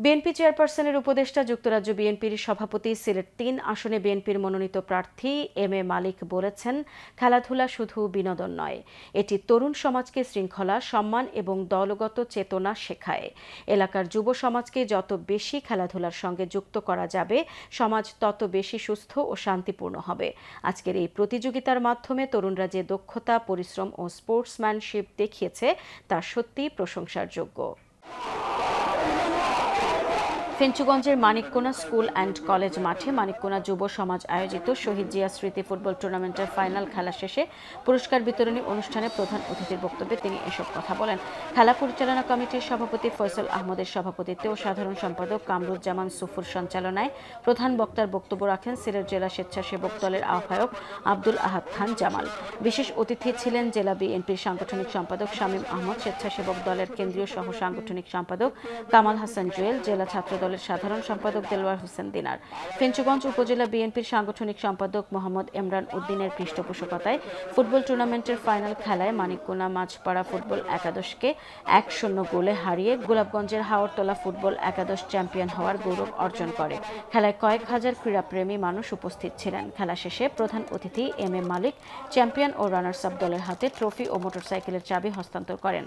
BNP চেয়ারপারসনের উপদেষ্টা যুক্তরাজ্য বিএনপির সভাপতি সিলেট ৩ আসনে বিএনপির মনোনীত প্রার্থী এম এ মালিক বলেছেন, খেলাধুলা শুধু বিনোদন নয়, এটি তরুণ সমাজকে শৃঙ্খলা, সম্মান এবং দলগত চেতনা শেখায়। এলাকার যুব সমাজকে যত বেশি খেলাধুলার সঙ্গে যুক্ত করা যাবে, সমাজ তত বেশি সুস্থ ও শান্তিপূর্ণ হবে। আজকের এই প্রতিযোগিতার মাধ্যমে তরুণরা যে দক্ষতা, পরিশ্রম ও স্পোর্টসম্যানশিপ দেখিয়েছে তা সত্যিই প্রশংসার যোগ্য। ফেঞ্চুগঞ্জের মানিককোনা স্কুল অ্যান্ড কলেজ মাঠে মানিককোনা যুব সমাজ আয়োজিত শহীদ জিয়া স্মৃতি ফুটবল টুর্নামেন্টের ফাইনাল খেলা শেষে পুরস্কার বিতরণী অনুষ্ঠানে প্রধান অতিথির বক্তব্যে তিনি এসব কথা বলেন। খেলা পরিচালনা কমিটির সভাপতি ফয়সাল আহমদের সভাপতিত্বে ও সাধারণ সম্পাদক কামরুজ্জামান সুফুর সঞ্চালনায় প্রধান বক্তার বক্তব্য রাখেন সিলেট জেলা স্বেচ্ছাসেবক দলের আহ্বায়ক আব্দুল আহাদ খান জামাল। বিশেষ অতিথি ছিলেন জেলা বিএনপির সাংগঠনিক সম্পাদক শামীম আহমদ, স্বেচ্ছাসেবক দলের কেন্দ্রীয় সহ সাংগঠনিক সম্পাদক কামাল হাসান জুয়েল, জেলা ছাত্র দলের সাধারণ সম্পাদক দেলোয়ার হোসেন দিনার। ফেঞ্চুগঞ্জ উপজেলা বিএনপির সাংগঠনিক সম্পাদক মোহাম্মদ এমরান উদ্দিনের পৃষ্ঠপোষকতায় ফুটবল টুর্নামেন্টের ফাইনাল খেলায় মানিককোনা মাঝপাড়া ফুটবল একাদশকে ১-০ গোলে হারিয়ে গোলাপগঞ্জের হাওরতলা ফুটবল একাদশ চ্যাম্পিয়ন হওয়ার গৌরব অর্জন করে। খেলায় কয়েক হাজার ক্রীড়াপ্রেমী মানুষ উপস্থিত ছিলেন। খেলা শেষে প্রধান অতিথি M A Malik champion O runners up দলের হাতে ট্রফি ও মোটরসাইকেলের চাবি হস্তান্তর করেন।